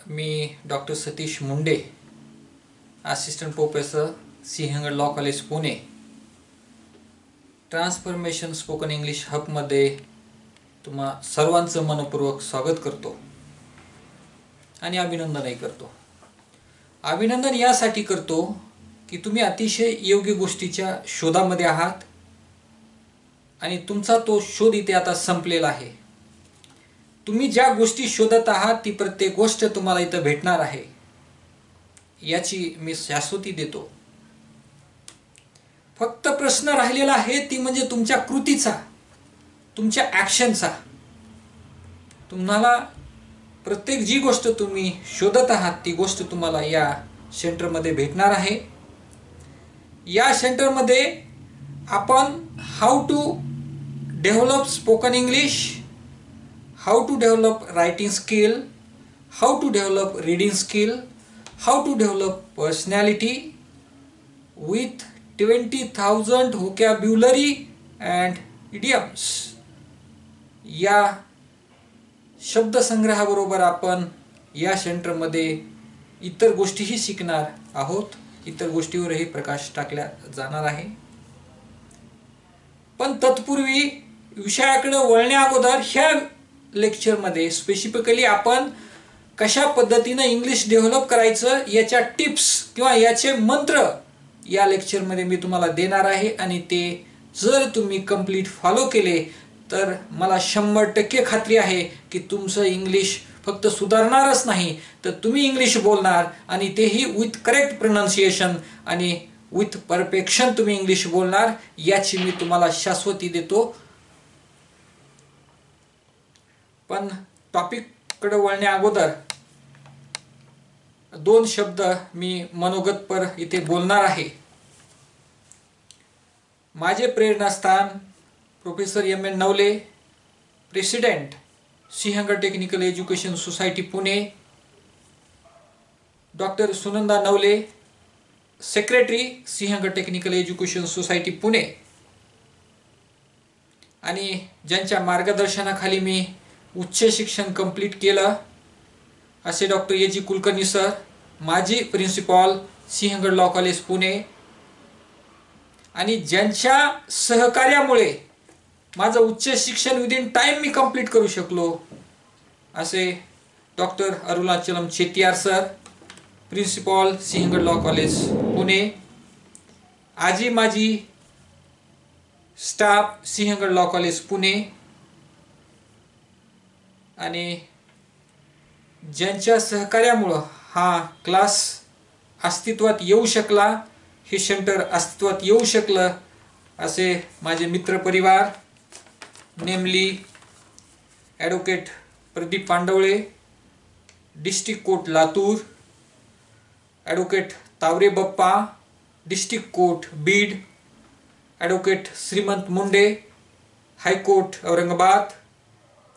मी doctor Satish Munde, assistant professor, Sinhgad law college Pune, transformation spoken English हबमध्ये तुम्हा सर्वांचं मनपूर्वक स्वागत करतो आणि अभिनंदनही करतो. अभिनंदन यासाठी करतो की तुम्ही अतिशय योग्य गोष्टीच्या शोधामध्ये आहात आणि तुमचा तो शोध इथे आता संपलेला आहे. तुम्ही ज्या गोष्टी शोधत आहात ती प्रत्येक गोष्ट तुम्हाला इथं भेटणार आहे याची मी शाश्वती देतो. फक्त प्रश्न राहिलेला आहे ती म्हणजे तुमच्या कृतीचा, तुमच्या ॲक्शनचा. तुम्हाला प्रत्येक जी गोष्ट तुम्ही शोधत आहात ती गोष्ट तुम्हाला या सेंटरमध्ये भेटणार आहे. या सेंटरमध्ये आपण how to develop spoken English, how to develop writing skill, how to develop reading skill, how to develop personality with 20,000 vocabulary and idioms या शब्दसंग्रहाबरोबर आपण या सेंटरमध्ये इतर गोष्टीही शिकणार आहोत. इतर गोष्टीवरही प्रकाश टाकला जाणार आहे. पण तत्पूर्वी विषयाकडे वळण्या अगोदर ह्या लेक्चरमध्ये स्पेसिफिकली आपण कशा पद्धतीने इंग्लिश डेव्हलप करायचं याच्या टिप्स किंवा याचे मंत्र या लेक्चरमध्ये मी तुम्हाला देणार आहे. आणि ते जर तुम्ही कंप्लीट फॉलो केले तर मला 100% खात्री आहे की तुमचं इंग्लिश फक्त सुधारणारच नाही तर तुम्ही इंग्लिश बोलणार आणि तेही विथ करेक्ट प्रोनाउन्सिएशन आणि विथ परफेक्शन तुम्ही इंग्लिश बोलणार याची मी तुम्हाला शाश्वती देतो. पण टॉपिककडे वळण्या अगोदर 2 शब्द मी मनोगतपर इथे बोलणार आहे. माझे प्रेरणास्थान professor M.N. Navale, president Sinhagad technical education society Pune, doctor Sunanda Navale, secretary Sinhagad technical education society Pune, आणि ज्यांच्या मार्गदर्शनाखाली मी उच्च शिक्षण कंप्लीट केलं असे डॉक्टर A.G. कुलकर्णी सर, माजी principal Sinhgad law college Pune, आणि ज्यांच्या सहकार्यामुळे माझं उच्च शिक्षण विदिन टाइम मी कंप्लीट करू शकलो असे doctor Arunachalam Chettiar sir, principal Sinhgad law college Pune, आजी माजी staff Sinhgad law college Pune, आणि ज्यांच्या सहकार्यामुळं हा क्लास अस्तित्वात येऊ शकला, हे सेंटर अस्तित्वात येऊ शकलं असे माझे मित्रपरिवार, namely advocate Pradeep Pandavale, district court Latur, advocate Taware Bappa, district court Beed, advocate Shrimant Munde, high court Aurangabad,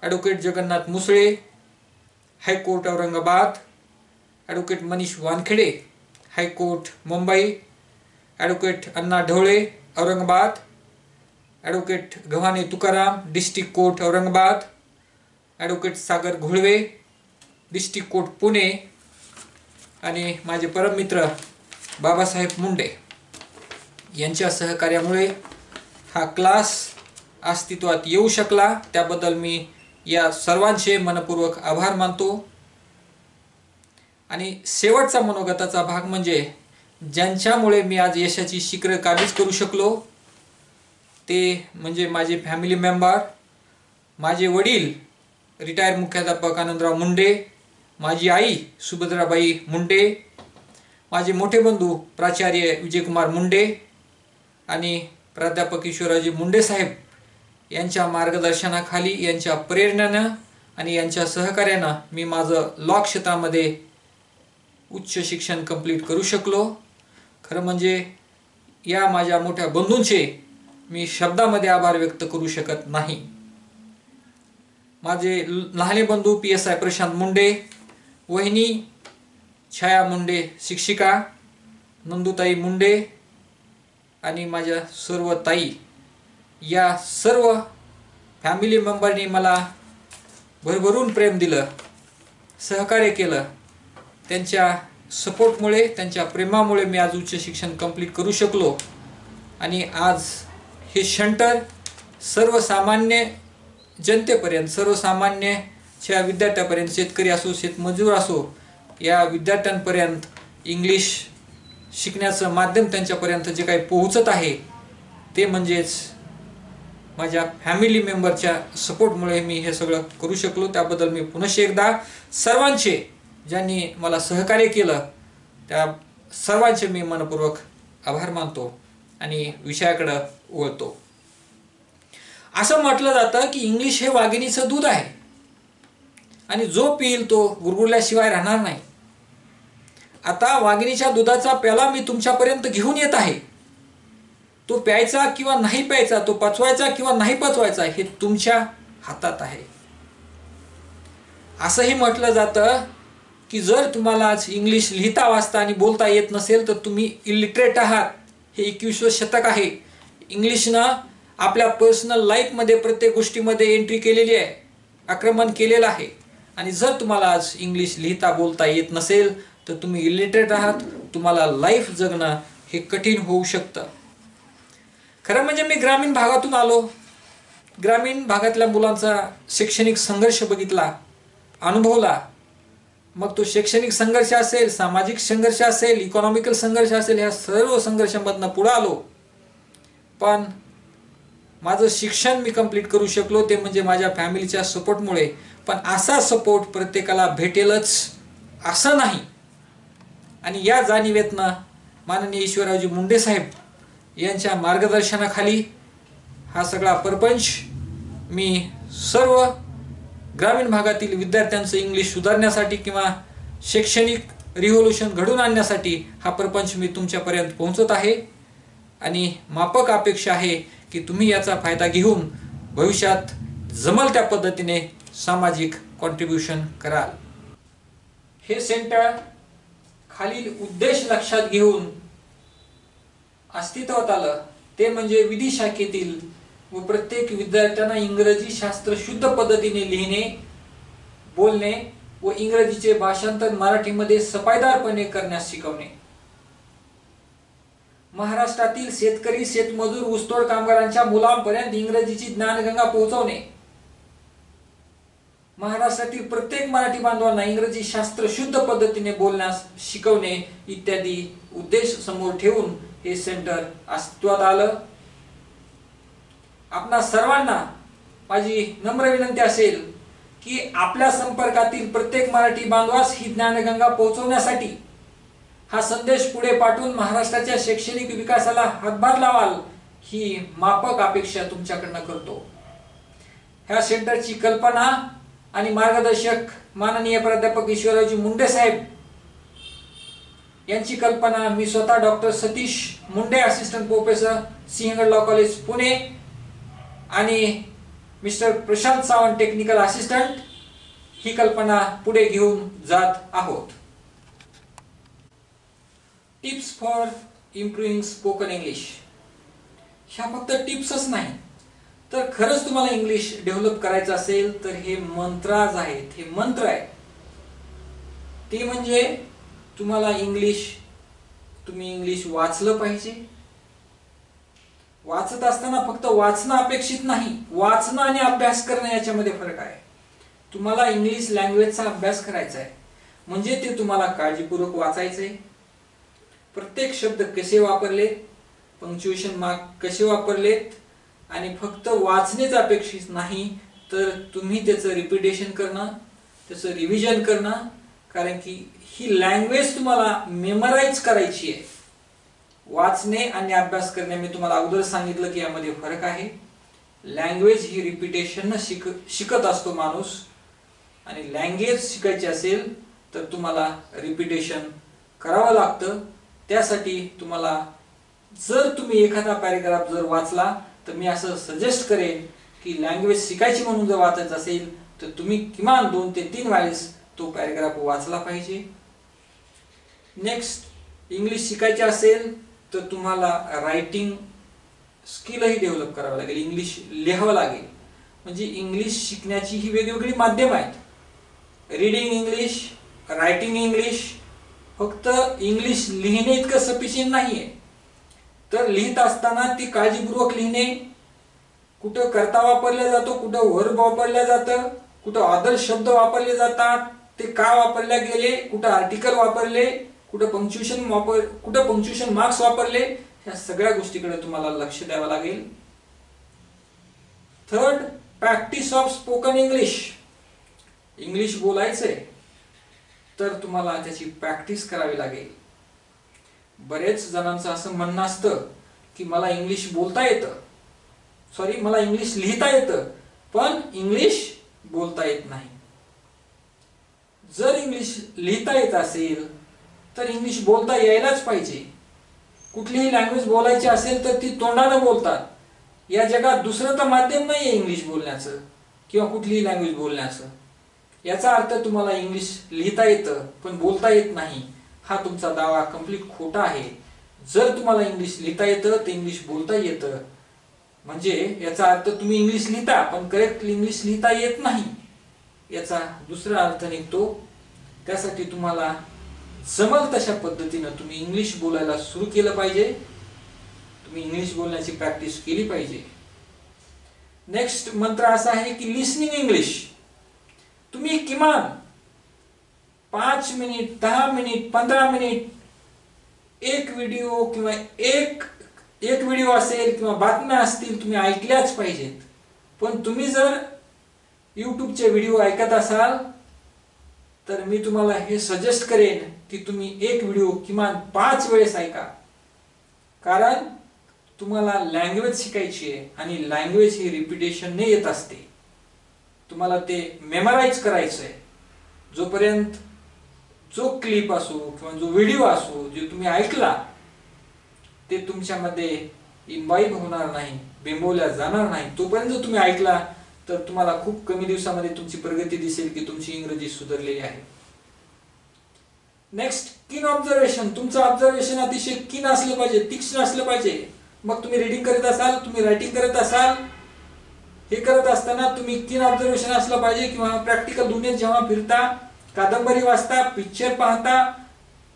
advocate Jagannath Musale, high court Aurangabad, advocate Manish Wankhede, high court Mumbai, advocate Anna Dhawale, Aurangabad, advocate Gavhane Tukaram, district court Aurangabad, advocate Sagar Gholve, district court Pune, आणि माझे परममित्र बाबासाहेब मुंडे यांच्या सहकार्यामुळे हा क्लास अस्तित्वात येऊ शकला. त्याबद्दल मी या सर्वांचे मनपूर्वक आभार मानतो. आणि शेवटचा मनोगताचा भाग म्हणजे ज्यांच्यामुळे मी आज यशाची शिखरं काबीज करू शकलो ते म्हणजे माझे फॅमिली मेंबर, माझे वडील रिटायर मुख्याध्यापक आनंदराव मुंडे, माझी आई सुभद्राबाई मुंडे, माझे मोठे बंधू प्राचार्य विजयकुमार मुंडे आणि प्राध्यापक ईश्वराजी मुंडे साहेब यांच्या मार्गदर्शनाखाली, यांच्या प्रेरणेनं आणि यांच्या सहकार्यानं मी माझं लॉ क्षेत्रामध्ये उच्च शिक्षण कंप्लीट करू शकलो. खरं म्हणजे या माझ्या मोठ्या बंधूंचे मी शब्दामध्ये आभार व्यक्त करू शकत नाही. माझे लहाने बंधू PSI प्रशांत मुंडे, वहिनी छाया मुंडे शिक्षिका, नंदुताई मुंडे आणि माझ्या सर्व ताई, या सर्व फॅमिली मेंबरनी मला भरभरून प्रेम दिलं, सहकार्य केलं त्यांच्या सपोर्टमुळे, त्यांच्या प्रेमामुळे मी आज उच्च शिक्षण कंप्लीट करू शकलो. आणि आज हे सेंटर सर्वसामान्य जनतेपर्यंत, सर्वसामान्यच्या विद्यार्थ्यापर्यंत, शेतकरी असो, शेतमजूर असो, या विद्यार्थ्यांपर्यंत इंग्लिश शिकण्याचं माध्यम त्यांच्यापर्यंत जे काही पोहोचत आहे ते म्हणजेच माझ्या फॅमिली मेंबरच्या सपोर्टमुळे मी हे सगळं करू शकलो. त्याबद्दल मी पुनश्च एकदा सर्वांचे, ज्यांनी मला सहकार्य केलं त्या सर्वांचे मी मनपूर्वक आभार मानतो आणि विषयाकडे वळतो. असं म्हटलं जातं की इंग्लिश हे वाघिणीचं दूध आहे आणि जो पिईल तो गुरगुरल्याशिवाय राहणार नाही. आता वाघिणीच्या दुधाचा प्याला मी तुमच्यापर्यंत घेऊन येत आहे. तो प्यायचा किंवा नाही प्यायचा, तो पचवायचा किंवा नाही पचवायचा, हे तुमच्या हातात आहे. असंही म्हटलं जातं की जर तुम्हाला आज इंग्लिश लिहिता वाचता आणि बोलता येत नसेल तर तुम्ही इलिटरेट आहात. हे 21वे शतक आहे. इंग्लिशनं आपल्या पर्सनल लाईफमध्ये प्रत्येक गोष्टीमध्ये एंट्री केलेली आहे, आक्रमण केलेलं आहे. आणि जर तुम्हाला आज इंग्लिश लिहिता बोलता येत नसेल तर तुम्ही इलिटरेट आहात. तुम्हाला लाईफ जगणं हे कठीण होऊ शकतं. खरं म्हणजे मी ग्रामीण भागातून आलो. ग्रामीण भागातल्या मुलांचा शैक्षणिक संघर्ष बघितला, अनुभवला. मग तो शैक्षणिक संघर्ष असेल, सामाजिक संघर्ष असेल, इकॉनॉमिकल संघर्ष असेल, ह्या सर्व संघर्षांमधनं पुढे आलो. पण माझं शिक्षण मी कंप्लीट करू शकलो ते म्हणजे माझ्या फॅमिलीच्या सपोर्टमुळे. पण असा सपोर्ट प्रत्येकाला भेटेलच असं नाही. आणि या जाणीवेतनं माननीय ईश्वररावजी मुंडे साहेब यांच्या मार्गदर्शनाखाली हा सगळा परपंच मी सर्व ग्रामीण भागातील विद्यार्थ्यांचं इंग्लिश सुधारण्यासाठी किंवा शैक्षणिक रिव्होल्यूशन घडवून आणण्यासाठी हा प्रपंच मी तुमच्यापर्यंत पोहोचत आहे. आणि माफक अपेक्षा आहे की तुम्ही याचा फायदा घेऊन भविष्यात जमल त्या पद्धतीने सामाजिक कॉन्ट्रीब्युशन कराल. हे सेंटर खालील उद्देश लक्षात घेऊन अस्तित्वात आलं ते म्हणजे विधी शाखेतील व प्रत्येक विद्यार्थ्यांना इंग्रजी शास्त्र शुद्ध पद्धतीने लिहिणे, बोलणे व इंग्रजीचे भाषांतर मराठीमध्ये सफाईदारपणे करण्यास शिकवणे. महाराष्ट्रातील शेतकरी, शेतमजूर, ऊसतोड कामगारांच्या मुलांपर्यंत इंग्रजीची ज्ञानगंगा पोहोचवणे. महाराष्ट्रातील प्रत्येक मराठी बांधवांना इंग्रजी शास्त्र शुद्ध पद्धतीने बोलण्यास शिकवणे इत्यादी उद्देश समोर ठेवून हे सेंटर अस्तित्वात आलं. आपणा सर्वांना माझी नम्र विनंती असेल की आपल्या संपर्कातील प्रत्येक मराठी बांधवास ही ज्ञानगंगा पोहोचवण्यासाठी हा संदेश पुढे पाठवून महाराष्ट्राच्या शैक्षणिक विकासाला हातभार लावाल ही माफक अपेक्षा तुमच्याकडनं करतो. ह्या सेंटरची कल्पना आणि मार्गदर्शक माननीय प्राध्यापक ईश्वररावजी मुंडे साहेब यांची कल्पना मी स्वतः doctor Satish Munde, assistant professor, Sinhgad law college Pune, आणि mister Prashant Sawant, technical assistant, ही कल्पना पुढे घेऊन जात आहोत. Tips for improving spoken English. ह्या फक्त टिप्सच नाही तर खरंच तुम्हाला इंग्लिश डेव्हलप करायचं असेल तर हे मंत्राज आहेत. हे मंत्र आहे ते म्हणजे तुम्हाला तुम्ही इंग्लिश वाचलं पाहिजे. वाचत असताना फक्त वाचणं अपेक्षित नाही, वाचणं आणि अभ्यास करणं याच्यामध्ये फरक आहे. तुम्हाला इंग्लिश लँग्वेजचा अभ्यास करायचा आहे म्हणजे ते तुम्हाला काळजीपूर्वक वाचायचंय. प्रत्येक शब्द कसे वापरलेत, पंक्च्युएशन मार्क कसे वापरलेत, आणि फक्त वाचणेच अपेक्षित नाही तर तुम्ही त्याचं रिपिटेशन करणं, त्याचं रिव्हिजन करणं. कारण की ही लँग्वेज तुम्हाला मेमराइज करायची आहे. वाचणे आणि अभ्यास करणे मी तुम्हाला अगोदर सांगितलं की यामध्ये फरक आहे. लँग्वेज ही रिपिटेशन शिकत असतो माणूस, आणि लँग्वेज शिकायची असेल तर तुम्हाला रिपिटेशन करावं लागतं. त्यासाठी तुम्हाला जर तुम्ही एखादा पॅरेग्राफ जर वाचला तर मी असं सजेस्ट करेन की लँग्वेज शिकायची म्हणून जर वाचायचं असेल तर तुम्ही किमान 2 ते 3 वेळेस तो पॅरेग्राफ वाचला पाहिजे. नेक्स्ट, इंग्लिश शिकायचे असेल तर तुम्हाला रायटिंग स्किलही डेव्हलप करावं लागेल. इंग्लिश लिहावं लागेल. म्हणजे इंग्लिश शिकण्याची ही वेगवेगळी माध्यम आहेत. रीडिंग इंग्लिश, रायटिंग इंग्लिश फक्त इंग्लिश लिहिणे इतकं सफिशियंट नाहीये, तर लिहित असताना ती काळजीपूर्वक लिहिणे, कुठं कर्ता वापरला जातो, कुठं वर्ब वापरला जातं, कुठं ऑदर शब्द वापरले जातात, ते का वापरले गेले, कुठं आर्टिकल वापरले, कुठं पंक्च्युएशन मार्क्स वापरले, ह्या सगळ्या गोष्टीकडे तुम्हाला लक्ष द्यावं लागेल. Third, practice of spoken English. English बोलायचंय तर तुम्हाला त्याची प्रॅक्टिस करावी लागेल. बरेच जणांचं असं म्हणणं असतं की मला इंग्लिश बोलता येतं, मला इंग्लिश लिहिता येतं, पण इंग्लिश बोलता येत नाही. जर इंग्लिश लिहिता येत असेल तर इंग्लिश बोलता यायलाच पाहिजे. कुठलीही लँग्वेज बोलायची असेल तर ती तोंडानं बोलतात. या जगात दुसरं तर माध्यम नाहीये इंग्लिश बोलण्याचं किंवा कुठलीही लँग्वेज बोलण्याचं. याचा अर्थ तुम्हाला इंग्लिश लिहिता येतं पण बोलता येत नाही, हा तुमचा दावा कंप्लीट खोटा आहे. जर तुम्हाला इंग्लिश लिहिता येतं तर इंग्लिश बोलता येतं, म्हणजे याचा अर्थ तुम्ही इंग्लिश लिहिता पण करेक्ट इंग्लिश लिहिता येत नाही, याचा दुसरा अर्थ निघतो. त्यासाठी तुम्हाला जमल तशा पद्धतीनं तुम्ही इंग्लिश बोलायला सुरू केलं पाहिजे. तुम्ही इंग्लिश बोलण्याची प्रॅक्टिस केली पाहिजे. नेक्स्ट मंत्र असा आहे की लिसनिंग इंग्लिश. तुम्ही किमान 5 मिनिट, 10 मिनिट, 15 मिनिट एक व्हिडिओ किंवा एक व्हिडिओ असेल किंवा बातम्या असतील तुम्ही ऐकल्याच पाहिजेत. पण तुम्ही जर युट्यूबचे व्हिडिओ ऐकत असाल तर मी तुम्हाला हे सजेस्ट करेन की तुम्ही एक व्हिडिओ किमान 5 वेळेस ऐका. कारण तुम्हाला लँग्वेज शिकायची आहे आणि लँग्वेज ही रिपिटेशनने येत असते. तुम्हाला ते मेमराइज करायचं आहे. जोपर्यंत जो क्लिप असो किंवा जो व्हिडिओ असो जे तुम्ही ऐकला ते तुमच्यामध्ये इम्बाईब होणार नाही, बिंबवल्या जाणार नाही, तोपर्यंत तुम्ही ऐकला तर तुम्हाला खूप कमी दिवसामध्ये तुमची प्रगती दिसेल की तुमची इंग्रजी सुधारलेली आहे. नेक्स्ट, कीन ऑब्झर्वेशन. तुमचं ऑब्झर्वेशन अतिशय कीन असलं पाहिजे, तीक्ष्ण असलं पाहिजे. मग तुम्ही रीडिंग करत असाल, तुम्ही रायटिंग करत असाल, हे करत असताना तुम्ही कीन ऑब्झर्वेशन असलं पाहिजे. किंवा प्रॅक्टिकल दुनियेत जेव्हा फिरता, कादंबरी वाचता, पिक्चर पाहता,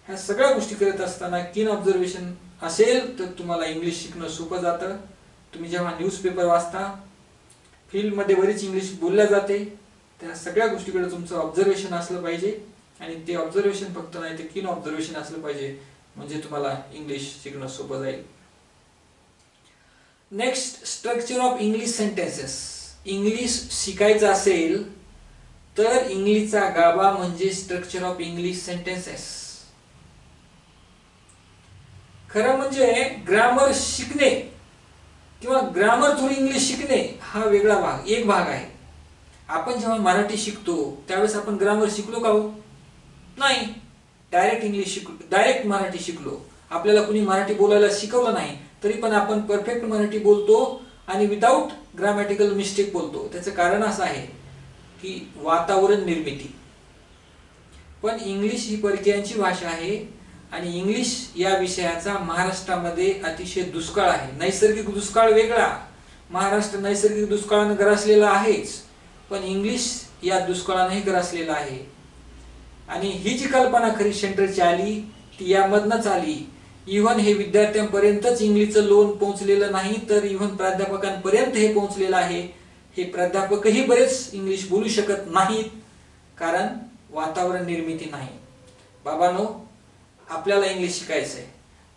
ह्या सगळ्या गोष्टी करत असताना कीन ऑब्झर्वेशन असेल तर तुम्हाला इंग्लिश शिकणं सोपं जातं. तुम्ही जेव्हा न्यूजपेपर वाचता, फील्डमध्ये बरीच इंग्लिश बोलल्या जाते, त्या सगळ्या गोष्टीकडे तुमचं ऑब्झर्वेशन असलं पाहिजे. आणि ते ऑब्झर्वेशन फक्त नाही ते कीन ऑब्झर्वेशन असलं पाहिजे, म्हणजे तुम्हाला इंग्लिश शिकणं सोपं जाईल. Next, structure of English sentences. English शिकायचं असेल तर इंग्लिशचा गाभा म्हणजे स्ट्रक्चर ऑफ इंग्लिश सेंटेन्सेस. खरं म्हणजे ग्रामर शिकणे किंवा ग्रामर थ्रू इंग्लिश शिकणे हा वेगळा भाग, एक भाग आहे. आपण जेव्हा मराठी शिकतो त्यावेळेस आपण ग्रामर शिकलो का हो? नाही. डायरेक्ट मराठी शिकलो. आपल्याला कुणी मराठी बोलायला शिकवलं नाही तरी पण आपण परफेक्ट मराठी बोलतो आणि विदाउट ग्रामॅटिकल मिस्टेक बोलतो. त्याचं कारण असं आहे की वातावरण निर्मिती. पण इंग्लिश ही परकीयांची भाषा आहे आणि इंग्लिश या विषयाचा महाराष्ट्रामध्ये अतिशय दुष्काळ आहे. नैसर्गिक दुष्काळ वेगळा, महाराष्ट्र नैसर्गिक दुष्काळाने ग्रासलेला आहेच, पण इंग्लिश या दुष्काळानेही ग्रासलेला आहे. आणि ही जी कल्पना खरी सेंटरची आली ती यामधनच आली. इव्हन हे विद्यार्थ्यांपर्यंतच इंग्लिशचं लोन पोहोचलेलं नाही तर इव्हन प्राध्यापकांपर्यंत हे पोहोचलेलं आहे. हे प्राध्यापकही बरेच इंग्लिश बोलू शकत नाहीत कारण वातावरण निर्मिती नाही. बाबांनो, आपल्याला इंग्लिश शिकायचंय.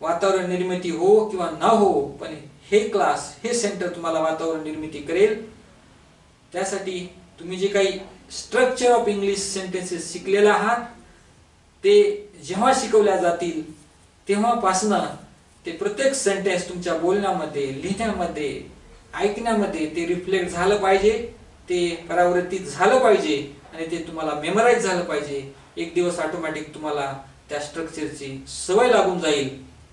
वातावरण निर्मिती हो किंवा न हो, पण हे क्लास, हे सेंटर तुम्हाला वातावरण निर्मिती करेल. त्यासाठी तुम्ही जे काही स्ट्रक्चर ऑफ इंग्लिश सेंटेन्सेस शिकलेले आहात ते जेव्हा शिकवल्या जातील तेव्हापासनं ते प्रत्येक सेंटेन्स तुमच्या बोलण्यामध्ये, लिहिण्यामध्ये, ऐकण्यामध्ये ते रिफ्लेक्ट झालं पाहिजे, ते परावर्तित झालं पाहिजे आणि ते तुम्हाला मेमराइज झालं पाहिजे. एक दिवस ऑटोमॅटिक तुम्हाला त्या स्ट्रक्चरची सवय लागून जाईल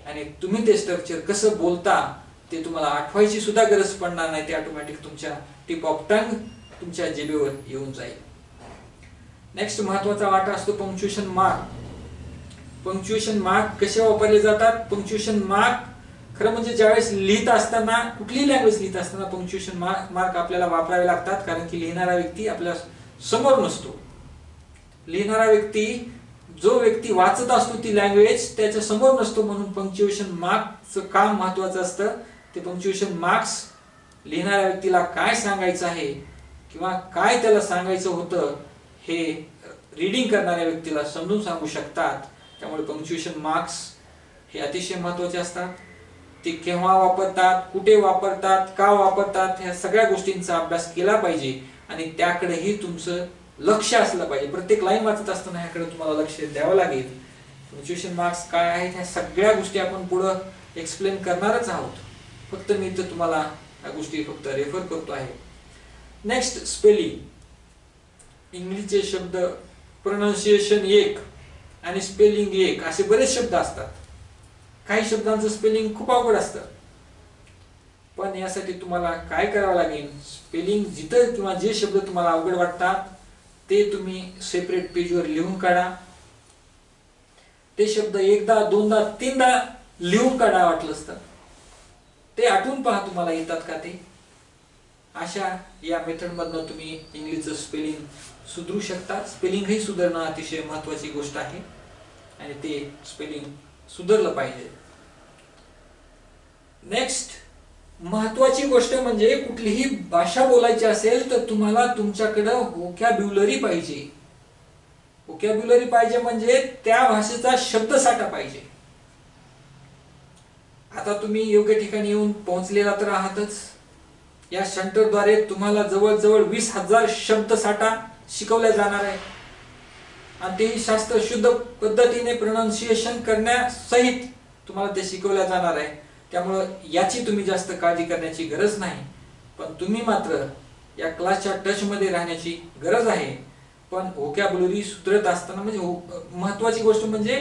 आणि तुम्ही ते स्ट्रक्चर कसं बोलता ते तुम्हाला आठवायची सुद्धा गरज पडणार नाही. ते ऑटोमॅटिक तुमच्या टिप ऑफ टंग तुमच्या जिभेवर येऊन जाईल. नेक्स्ट महत्वाचा वाटा असतो पंक्च्युएशन मार्क. पंक्च्युएशन मार्क कसे वापरले जातात? पंक्च्युएशन मार्क खरं म्हणजे ज्यावेळेस लिहित असताना, कुठलीही लँग्वेज लिहित असताना पंक्च्युएशन मार्क आपल्याला वापरावे लागतात. कारण की लिहिणारा व्यक्ती आपल्या समोर नसतो. लिहिणारा व्यक्ती जो व्यक्ती वाचत असतो ती लँग्वेज त्याच्या समोर नसतो, म्हणून पंक्च्युएशन मार्क्सचं काम महत्वाचं असतं. ते पंक्च्युएशन मार्क्स लिहिणाऱ्या व्यक्तीला काय सांगायचं आहे किंवा काय त्याला सांगायचं होतं हे रीडिंग करणाऱ्या व्यक्तीला समजून सांगू शकतात. त्यामुळे पंक्च्युएशन मार्क्स हे अतिशय महत्वाचे असतात. ते केव्हा वापरतात, कुठे वापरतात, का वापरतात, ह्या सगळ्या गोष्टींचा अभ्यास केला पाहिजे आणि त्याकडेही तुमचं लक्ष असलं पाहिजे. प्रत्येक लाईन वाचत असताना ह्याकडे तुम्हाला लक्ष द्यावं लागेल. पंक्च्युएशन मार्क्स काय आहेत ह्या सगळ्या गोष्टी आपण पुढे एक्सप्लेन करणारच आहोत. फक्त मी तर तुम्हाला ह्या गोष्टी फक्त रेफर करतो आहे. Next, spelling. इंग्लिशचे शब्द प्रोनाउन्सिएशन एक आणि स्पेलिंग एक असे बरेच शब्द असतात. काही शब्दांचं स्पेलिंग खूप अवघड असतं, पण यासाठी तुम्हाला काय करावं लागेल, स्पेलिंग जिथं किंवा जे शब्द तुम्हाला अवघड वाटतात ते तुम्ही सेपरेट पेजवर लिहून काढा. ते शब्द एकदा, दोनदा, तीनदा लिहून काढा वाटलं असतं. ते आठवून पहा तुम्हाला येतात का ते. अशा या मेथड मधनं तुम्ही इंग्लिशचं स्पेलिंग सुधारू शकता. स्पेलिंग ही सुधारणं अतिशय महत्वाची गोष्ट आहे आणि ते स्पेलिंग सुधारलं पाहिजे. नेक्स्ट, महत्वाची गोष्ट म्हणजे कुठलीही भाषा बोलायची असेल तर तुम्हाला तुमच्याकडे व्होकॅब्युलरी पाहिजे. व्होकॅब्युलरी पाहिजे म्हणजे त्या भाषेचा शब्दसाठा पाहिजे. आता तुम्ही योग्य ठिकाणी येऊन पोहोचलेला तर आहातच. या सेंटरद्वारे तुम्हाला जवळजवळ 20,000 शब्दसाठा शिकवला जाणार आहे आणि तेही शास्त्र शुद्ध पद्धतीने प्रोनाउन्सिएशन करण्यासहित तुम्हाला ते शिकवल्या जाणार आहे. त्यामुळे याची तुम्ही जास्त काळजी करण्याची गरज नाही. पण तुम्ही मात्र या क्लासच्या टच मध्ये राहण्याची गरज आहे. पण व्होकॅब्युलरी सुधारत असताना म्हणजे महत्वाची गोष्ट म्हणजे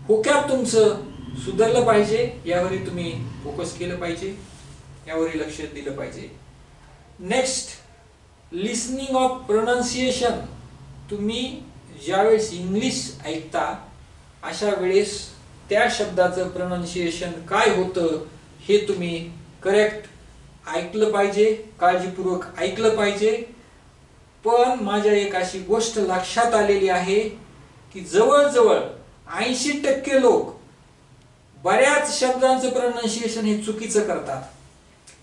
व्होकॅब तुमचं सुधारलं पाहिजे. यावर तुम्ही फोकस केलं पाहिजे, यावर लक्ष दिलं पाहिजे. Next, listening of pronunciation. तुम्ही ज्यावेळेस इंग्लिश ऐकता अशा वेळेस त्या शब्दाचं प्रोनाउन्सिएशन काय होतं हे तुम्ही करेक्ट ऐकलं पाहिजे, काळजीपूर्वक ऐकलं पाहिजे. पण माझ्या एक अशी गोष्ट लक्षात आलेली आहे की जवळजवळ 80% लोक बऱ्याच शब्दांचं प्रोनाउन्सिएशन हे चुकीचं करतात.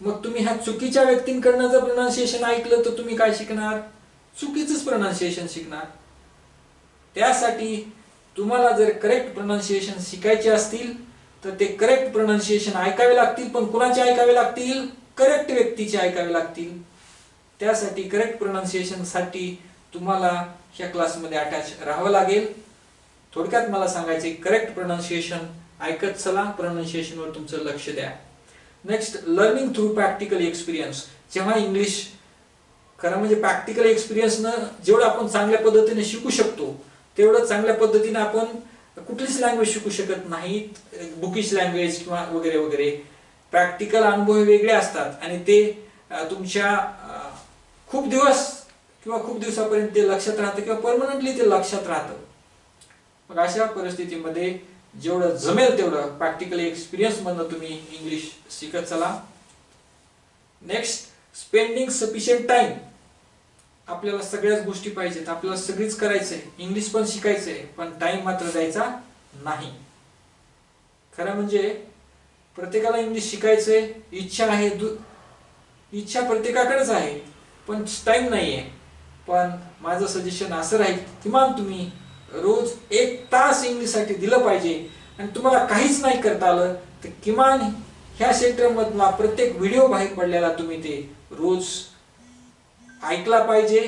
मग तुम्ही ह्या चुकीच्या व्यक्तींकडनं जर प्रोनाउन्सिएशन ऐकलं तर तुम्ही काय शिकणार? चुकीचंच प्रोनाउन्सिएशन शिकणार. त्यासाठी तुम्हाला जर करेक्ट प्रोनाउन्सिएशन शिकायचे असतील तर ते करेक्ट प्रोनाउन्सिएशन ऐकावे लागतील. पण कुणाचे ऐकावे लागतील? करेक्ट व्यक्तीचे ऐकावे लागतील. त्यासाठी करेक्ट प्रोनाउन्सिएशन साठी तुम्हाला ह्या क्लासमध्ये अटॅच राहावं लागेल. थोडक्यात मला सांगायचे, करेक्ट प्रोनाउन्सिएशन ऐकत चला, प्रोनाउन्सिएशन वर तुमचं लक्ष द्या. Next, learning through practical experience. जेव्हा इंग्लिश खरं म्हणजे प्रॅक्टिकल एक्सपिरियन्सनं जेवढं आपण चांगल्या पद्धतीने शिकू शकतो तेवढं चांगल्या पद्धतीने आपण कुठलीच लँग्वेज शिकू शकत नाही. बुकिश लँग्वेज किंवा वगैरे वगैरे. प्रॅक्टिकल अनुभव वेगळे असतात आणि ते तुमच्या खूप दिवस किंवा खूप दिवसापर्यंत ते लक्षात राहतं किंवा परमनंटली ते लक्षात राहतं. मग अशा परिस्थितीमध्ये जेवढं जमेल तेवढं प्रॅक्टिकल एक्सपिरियन्स मधनं तुम्ही इंग्लिश शिकत चला. Next, spending sufficient time. आपल्याला सगळ्याच गोष्टी पाहिजेत, आपल्याला सगळीच करायचंय, इंग्लिश पण शिकायचंय, पण टाइम मात्र द्यायचा नाही. खरं म्हणजे प्रत्येकाला इंग्लिश शिकायचंय, इच्छा आहे, इच्छा प्रत्येकाकडेच आहे, पण टाइम नाहीये. पण माझं सजेशन असं राहील, किमान तुम्ही रोज 1 तास इंग्लिश साठी दिलं पाहिजे. आणि तुम्हाला काहीच नाही करता आलं तर किमान ह्या सेंटर मधला प्रत्येक व्हिडिओ बाहेर पडलेला तुम्ही ते रोज ऐकला पाहिजे.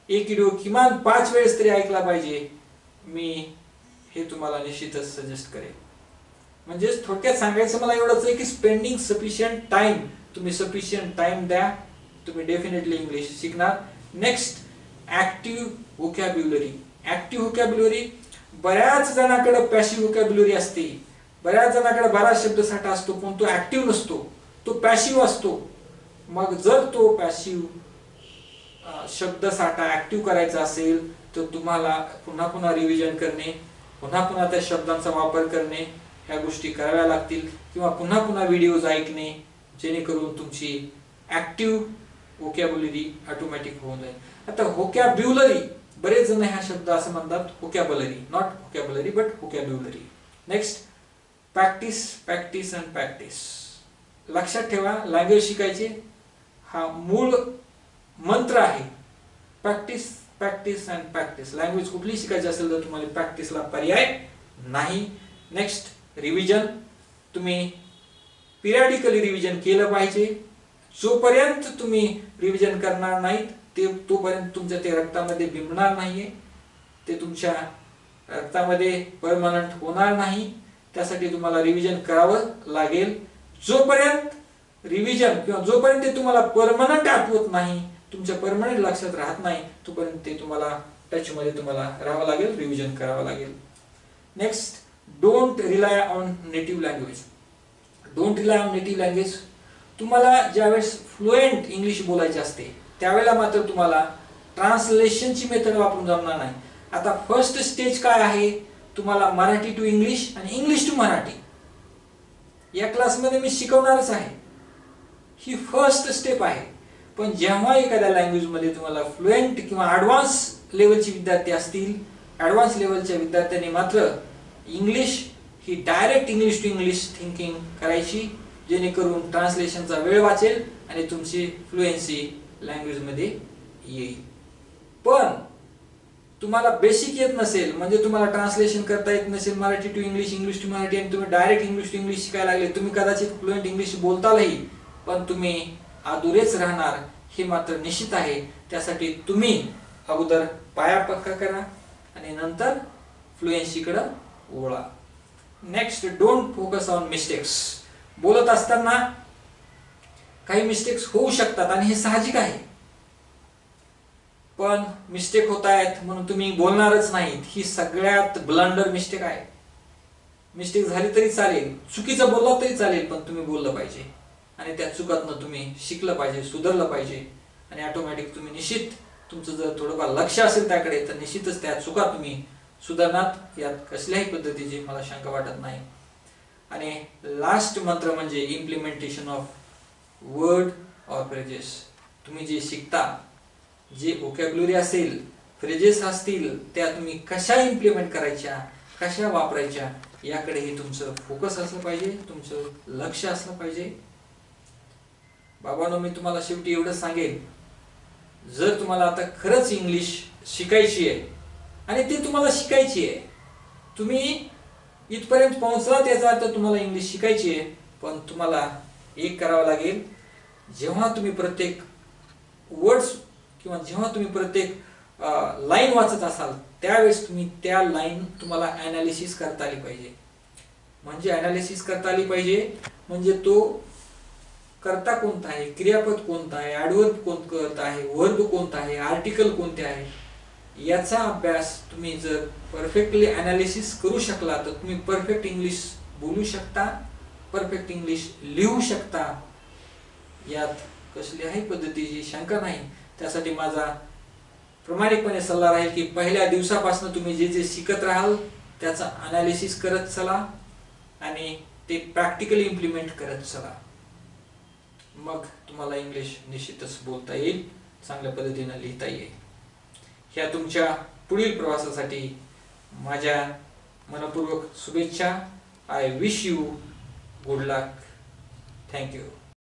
एक व्हिडिओ किमान 5 वेळेस तरी ऐकला पाहिजे. मी हे तुम्हाला निश्चितच सजेस्ट करेन. म्हणजे थोडक्यात सांगायचं मला एवढंच आहे की स्पेंडिंग सफिशियंट टाइम. तुम्ही सफिशियंट टाइम द्या, तुम्ही डेफिनेटली इंग्लिश शिकणार. Next, active vocabulary. Active vocabulary, बऱ्याच जणांकडे पॅसिव्ह व्होकॅब्युलरी असते. बऱ्याच जणांकडे बराच शब्दसाठा असतो पण तो ऍक्टिव्ह नसतो, तो पॅसिव्ह असतो. मग जर तो पॅसिव्ह शब्दसाठा ऍक्टिव्ह करायचा असेल तर तुम्हाला पुन्हा पुन्हा रिव्हिजन करणे, पुन्हा पुन्हा त्या शब्दांचा वापर करणे ह्या गोष्टी कराव्या लागतील किंवा पुन्हा पुन्हा व्हिडिओज ऐकणे, जेणेकरून तुमची ऍक्टिव्ह व्होकॅब्युलरी ऑटोमॅटिक होऊन जाईल. आता व्होकॅब्युलरी बरेच जण हा शब्द असं म्हणतात vocabulary, not vocabulary but vocabulary. Next, practice practice and practice. लक्षात ठेवा, लँग्वेज शिकायचे हा मूळ मंत्र आहे. Practice practice and practice. Language कुठली शिकायची असेल तर तुम्हाला प्रॅक्टिसला पर्याय नाही. Next, revision. तुम्ही पिरियडिकली रिव्हिजन केलं पाहिजे. जोपर्यंत तुम्ही रिव्हिजन करणार नाहीत तोपर्यंत तुमच्या ते रक्तामध्ये बिंबणार नाहीये, ते तुमच्या रक्तामध्ये परमनंट होणार नाही. त्यासाठी तुम्हाला रिव्हिजन करावं लागेल. जोपर्यंत रिव्हिजन किंवा जोपर्यंत ते तुम्हाला परमनंट आठवत नाही, तुमच्या परमनंट लक्षात राहत नाही, तोपर्यंत ते तुम्हाला टच मध्ये तुम्हाला राहावं लागेल, रिव्हिजन करावं लागेल. Next, don't rely on native language. Don't rely on native language. तुम्हाला ज्यावेळेस फ्लुएंट इंग्लिश बोलायचे असते त्यावेळेला मात्र तुम्हाला ट्रान्सलेशनची मेथड वापरून जमणार नाही. आता फर्स्ट स्टेज काय आहे, तुम्हाला मराठी टू इंग्लिश आणि इंग्लिश टू मराठी या क्लासमध्ये मी शिकवणारच आहे. ही फर्स्ट स्टेप आहे. पण जेव्हा एखाद्या लँग्वेज मध्ये तुम्हाला फ्लुएंट किंवा ऍडव्हान्स लेवलचे विद्यार्थी असतील, ऍडव्हान्स लेवलच्या विद्यार्थ्यांनी मात्र इंग्लिश ही direct English to English thinking करायची, जेणेकरून ट्रान्सलेशनचा वेळ वाचेल आणि तुमची फ्लुएन्सी लँग्वेज मध्ये येईल. पण तुम्हाला बेसिक येत नसेल, म्हणजे तुम्हाला ट्रान्सलेशन करता येत नसेल Marathi to English, English to Marathi, आणि तुम्ही डायरेक्ट इंग्लिश टू इंग्लिश शिकायला लागले, तुम्ही कदाचित फ्लुएंट इंग्लिश बोलतालही पण तुम्ही अधुरेच राहणार, हे मात्र निश्चित आहे. त्यासाठी तुम्ही अगोदर पाया पक्का करा आणि नंतर फ्लुएन्सीकडे वळा. Next, don't focus on mistakes. बोलत असताना काही मिस्टेक्स होऊ शकतात आणि हे साहजिक आहे. पण मिस्टेक होत आहेत म्हणून तुम्ही बोलणारच नाहीत, ही सगळ्यात ब्लंडर मिस्टेक आहे. मिस्टेक झाली तरी चालेल, चुकीचं बोलला तरी चालेल, पण तुम्ही बोललं पाहिजे आणि त्या चुकातनं तुम्ही शिकलं पाहिजे, सुधारलं पाहिजे. आणि ऑटोमॅटिक तुम्ही निश्चित, तुमचं जर थोडंफार लक्ष असेल त्याकडे, तर निश्चितच त्या चुका तुम्ही सुधारणार, यात कसल्याही पद्धतीची मला शंका वाटत नाही. आणि लास्ट मंत्र म्हणजे implementation of word or phrases. तुम्ही जे शिकता, जे व्होकॅब्युलरी असेल, फ्रेजेस असतील, त्या तुम्ही कशा इम्प्लिमेंट करायच्या, कशा वापरायच्या, याकडेही तुमचं फोकस असलं पाहिजे, तुमचं लक्ष असलं पाहिजे. बाबांनो, मी तुम्हाला शेवटी एवढंच सांगेन, जर तुम्हाला आता खरंच इंग्लिश शिकायची आहे आणि ती तुम्हाला शिकायची आहे, तुम्ही इथपर्यंत पोहोचला त्याचा अर्थ तुम्हाला इंग्लिश शिकायची आहे. पण तुम्हाला एक करावं लागेल, जेव्हा तुम्ही प्रत्येक वर्ड्स किंवा जेव्हा तुम्ही प्रत्येक लाईन वाचत असाल त्यावेळेस तुम्ही त्या लाईन तुम्हाला ॲनालिसिस करता आली पाहिजे. म्हणजे ॲनालिसिस करता आली पाहिजे म्हणजे तो कर्ता कोणता आहे, क्रियापद कोणता आहे, ॲडव्हर्ब कोणता आहे, वर्ब कोणता आहे, आर्टिकल कोणते आहे, याचा अभ्यास तुम्ही जर परफेक्टली ॲनालिसिस करू शकला तर तुम्ही परफेक्ट इंग्लिश बोलू शकता, परफेक्ट इंग्लिश लिहू शकता. यात कसल्याही पद्धतीची शंका नाही. त्यासाठी माझा प्रामाणिकपणे सल्ला राहील की पहिल्या दिवसापासून तुम्ही जे जे शिकत राहाल त्याचा ॲनालिसिस करत चला आणि ते प्रॅक्टिकली इम्प्लिमेंट करत चला. मग तुम्हाला इंग्लिश निश्चितच बोलता येईल, चांगल्या पद्धतीने लिहिता येईल. ह्या तुमच्या पुढील प्रवासासाठी माझ्या मनपूर्वक शुभेच्छा. I wish you good luck. Thank you.